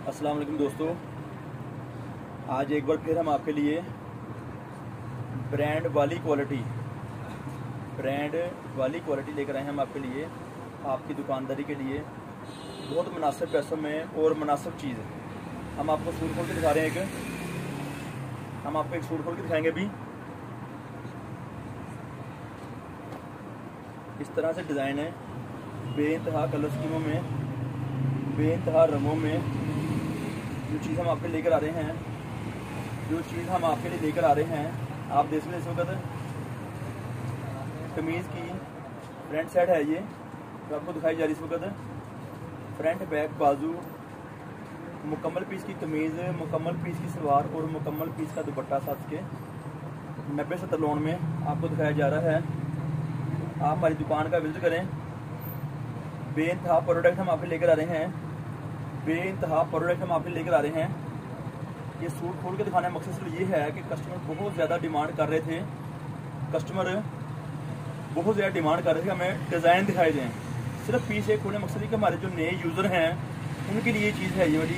अस्सलाम वालेकुम दोस्तों, आज एक बार फिर हम आपके लिए ब्रांड वाली क्वालिटी लेकर आए हैं। हम आपके लिए, आपकी दुकानदारी के लिए बहुत मुनासिब पैसों में और मुनासिब चीज़ है। हम आपको सूट खोल के दिखा रहे हैं। हम आपको एक सूट खोल के दिखाएंगे अभी। इस तरह से डिज़ाइन है, बेइंतहा कलर स्कीमों में, बेइंतहा रंगों में। जो चीज़ हम आपके लेकर आ रहे हैं, आप देख सकते इस वक्त कमीज़ की फ्रंट साइड है ये, जो आपको दिखाई जा रही है इस वक्त। फ्रंट बैक बाजू, मुकम्मल पीस की कमीज़, मुकम्मल पीस की सलवार और मुकम्मल पीस का दुपट्टा साथ के 90-70 लोन में आपको दिखाया जा रहा है। आप हमारी दुकान का विजिट करें। बेइंतहा प्रोडक्ट हम आपके लेकर आ रहे हैं। ये सूट खोल के दिखाने का मकसद सिर्फ ये है कि कस्टमर बहुत ज़्यादा डिमांड कर रहे थे हमें डिज़ाइन दिखाए दें। सिर्फ पीस एक खोलने मकसद है कि हमारे जो नए यूज़र हैं उनके लिए ये चीज़ है ये वाली।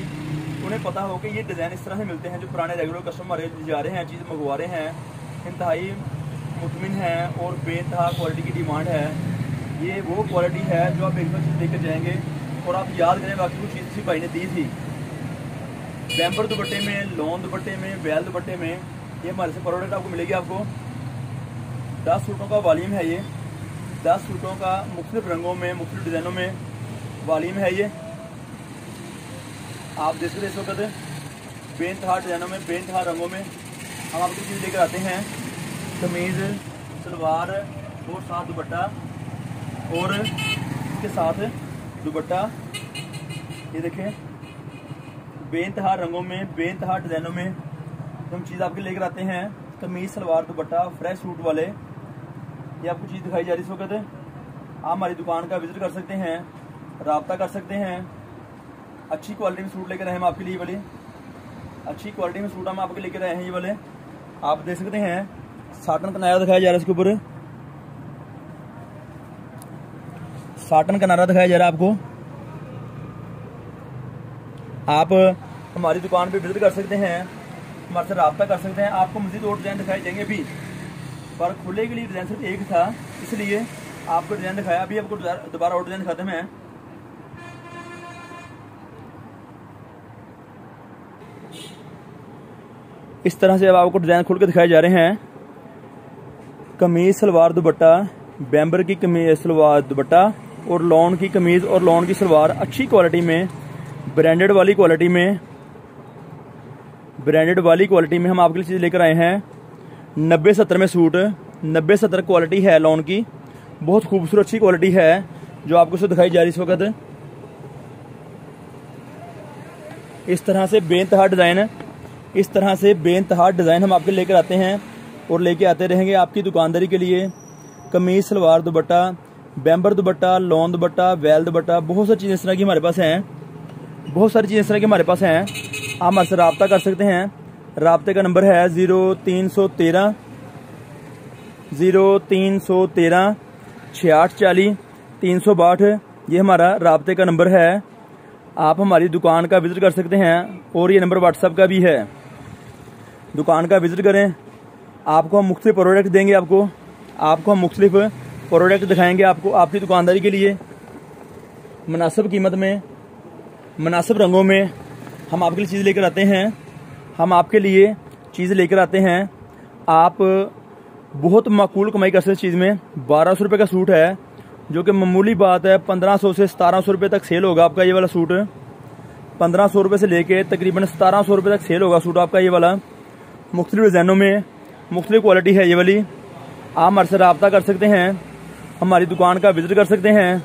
उन्हें पता हो कि ये डिज़ाइन इस तरह से मिलते हैं। जो पुराने रेगुलर कस्टमर हमारे जा रहे हैं, चीज़ मंगवा रहे हैं, इंतहाई मुतमिन हैं और बेइंतहा क्वालिटी की डिमांड है। ये वो क्वालिटी है जो आप एक बार चीज़ लेकर जाएंगे और आप याद करें बाकी वो चीज़ इसी भाई ने दी थी। बैम्बर दुपट्टे में, लॉन दुपट्टे में, बैल दुपट्टे में ये हमारे से प्रोडक्ट आपको मिलेगी। आपको 10 सूटों का वॉल्यूम है ये। 10 सूटों का मुख्तलिफ रंगों में, मुख्तलिफ डिज़ाइनों में वॉल्यूम है ये। आप देख सकते इस वक्त बेइंतहा डिज़ाइनों में, बेइंतहा रंगों में हम आपको चीज़ लेकर आते हैं। कमीज़, सलवार और साथ दुपट्टा, और इसके साथ दुपट्टा ये देखें, बेइंतहा रंगों में, बेइंतहा डिज़ाइनों में हम चीज़ आपके लेकर आते हैं। कमीज़, सलवार, दुपट्टा फ्रेश सूट वाले ये आपको चीज़ दिखाई जा रही है इस वक्त। आप हमारी दुकान का विजिट कर सकते हैं, राब्ता कर सकते हैं। अच्छी क्वालिटी में सूट लेकर आए हम आपके लिए वाले, अच्छी क्वालिटी में सूट हम आपके लेकर आए हैं ये वाले। आप देख सकते हैं साटन कनारा दिखाया जा रहा है इसके ऊपर, साटन कनारा दिखाया जा रहा है आपको। आप हमारी दुकान पे विजिट कर सकते हैं, हमारे से रब्ता कर सकते हैं। आपको मज़ीद और डिज़ाइन दिखाई देंगे अभी, पर खुले के लिए डिज़ाइन सिर्फ एक था, इसलिए आपको डिज़ाइन दिखाया। अभी आपको दोबारा और डिज़ाइन दिखाते हैं। इस तरह से अब आपको डिज़ाइन खोल के दिखाए जा रहे हैं। कमीज़, सलवार, दुपट्टा, बैम्बर की कमीज, सलवार, दुपट्टा और लॉन की कमीज़ और लॉन की सलवार अच्छी क्वालिटी में, ब्रांडेड वाली क्वालिटी में हम आपके लिए चीज़ लेकर आए हैं। 90-70 में सूट, 90-70 क्वालिटी है लॉन की, बहुत खूबसूरत अच्छी क्वालिटी है जो आपको से दिखाई जा रही है इस वक्त। इस तरह से बेइंतहा डिज़ाइन हम आपके लेकर आते हैं और लेके आते रहेंगे आपकी दुकानदारी के लिए। कमीज़, सलवार, दुपट्टा, बैम्बर दुपट्टा, लॉन दुपट्टा, वैल दुपट्टा, बहुत सारी चीज़ें इस तरह की हमारे पास हैं। आप हमारे से रब्ता कर सकते हैं। रब्ते का नंबर है 0313 6840 362। ये हमारा रब्ते का नंबर है। आप हमारी दुकान का विजिट कर सकते हैं और ये नंबर व्हाट्सएप का भी है। दुकान का विजिट करें, आपको हम मुख्तलिफ प्रोडक्ट देंगे। आपको हम मुख्तलिफ प्रोडक्ट दिखाएंगे आपको, आपकी दुकानदारी के लिए मुनासिब कीमत में, मुनासिब रंगों में हम आपके लिए चीज़ लेकर आते हैं। आप बहुत माकूल कमाई कर सकते हैं इस चीज़ में। 1200 रुपये का सूट है, जो कि मामूली बात है। 1500 से 1700 रुपये तक सेल होगा आपका ये वाला सूट। 1500 रुपये से लेके तकरीबन 1700 रुपये तक सेल होगा सूट आपका ये वाला। मुख्तलिफ डिज़ाइनों में, मुख्तलिफ क्वालिटी है ये वाली। आप हमारे से रब्ता कर सकते हैं, हमारी दुकान का विजिट कर सकते हैं।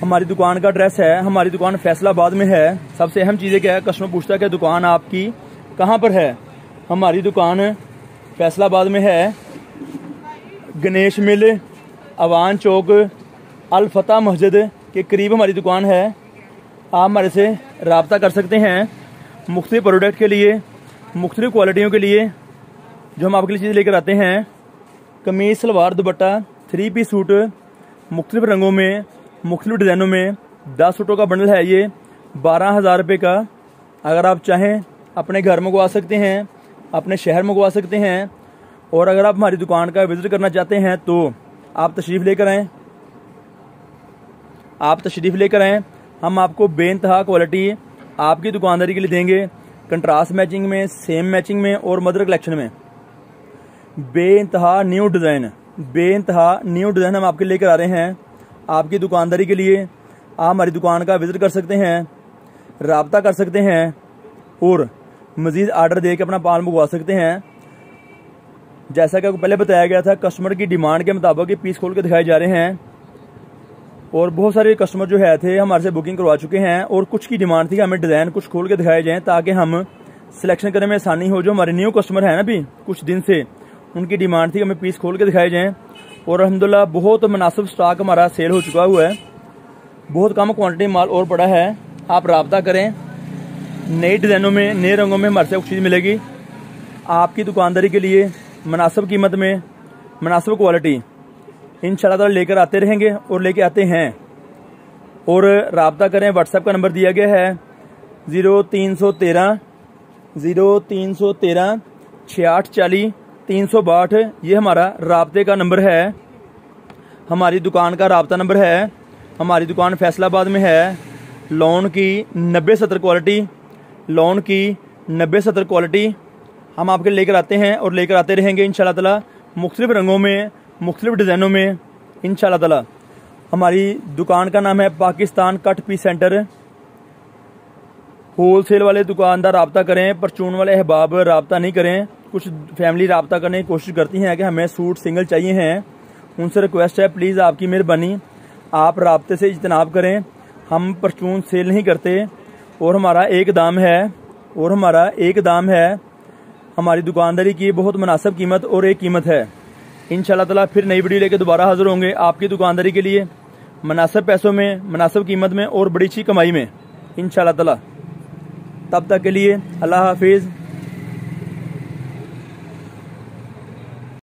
हमारी दुकान का एड्रेस है, हमारी दुकान फैसलाबाद में है। सबसे अहम चीज़ क्या है, कस्टमर पूछता है कि दुकान आपकी कहाँ पर है। हमारी दुकान फैसलाबाद में है, गणेश मिल, अवान चौक, अल फतह मस्जिद के करीब हमारी दुकान है। आप हमारे से रब्ता कर सकते हैं मुख्तलिफ प्रोडक्ट के लिए, मुख्तलिफ क्वालिटियों के लिए जो हम आपके लिए चीज़ लेकर आते हैं। कमीज़, सलवार, दुपट्टा, 3 पीस सूट मुख्तलिफ रंगों में, मुख्तलिफ डिज़ाइनों में 10 सूटों का बंडल है ये 12,000 रुपये का अगर आप चाहें अपने घर मंगवा सकते हैं, अपने शहर मंगवा सकते हैं, और अगर आप हमारी दुकान का विजिट करना चाहते हैं तो आप तशरीफ़ लेकर आएँ। हम आपको बेइंतहा क्वालिटी आपकी दुकानदारी के लिए देंगे, कंट्रास्ट मैचिंग में, सेम मैचिंग में और मदर कलेक्शन में। बेइंतहा न्यू डिज़ाइन हम आपके लेकर आ रहे हैं आपकी दुकानदारी के लिए। आप हमारी दुकान का विजिट कर सकते हैं, राब्ता कर सकते हैं और मज़ीद आर्डर दे के अपना माल मंगवा सकते हैं। जैसा कि आपको पहले बताया गया था, कस्टमर की डिमांड के मुताबिक ये पीस खोल के दिखाए जा रहे हैं, और बहुत सारे कस्टमर जो है थे हमारे से बुकिंग करवा चुके हैं, और कुछ की डिमांड थी कि हमें डिज़ाइन कुछ खोल के दिखाए जाएँ ताकि हम सिलेक्शन करने में आसानी हो। जो हमारे न्यू कस्टमर हैं ना अभी कुछ दिन से, उनकी डिमांड थी कि हमें पीस खोल के दिखाए जाएँ, और अल्हम्दुलिल्लाह बहुत मुनासिब स्टॉक हमारा सेल हो चुका हुआ है। बहुत कम क्वांटिटी माल और पड़ा है। आप राब्ता करें, नई डिज़ाइनों में, नए रंगों में हमारे से कुछ चीज़ मिलेगी आपकी दुकानदारी के लिए मुनासिब कीमत में, मुनासिब क्वालिटी इंशाल्लाह ताला लेकर आते रहेंगे और लेके आते हैं। और राब्ता करें, व्हाट्सएप का नंबर दिया गया है 0313 6840 362। ये हमारा राब्ते का नंबर है, हमारी दुकान का राब्ता नंबर है। हमारी दुकान फैसलाबाद में है। लोन की 90-70 क्वालिटी हम आपके लेकर आते हैं और लेकर आते रहेंगे इंशाल्लाह ताला, मुख्तलिफ रंगों में, मुख्तलिफ डिज़ाइनों में इंशाल्लाह ताला। हमारी दुकान का नाम है Pakistan cut piece centre. Wholesale वाले दुकानदार राब्ता करें, परचून वाले अहबाब राब्ता नहीं करें। कुछ फैमिली राब्ता करने की कोशिश करती हैं कि हमें सूट सिंगल चाहिए हैं, उनसे रिक्वेस्ट है प्लीज़ आपकी मेहरबानी आप राब्ते से इज्तनाब करें। हम परचून सेल नहीं करते, और हमारा एक दाम है हमारी दुकानदारी की बहुत मुनासिब कीमत और एक कीमत है। इंशाल्लाह ताला फिर नई वीडियो लेकर दोबारा हाजिर होंगे आपकी दुकानदारी के लिए, मुनासिब पैसों में, मुनासिब कीमत में और बड़ी अच्छी कमाई में इंशाल्लाह ताला। तब तक के लिए अल्लाह हाफिज़।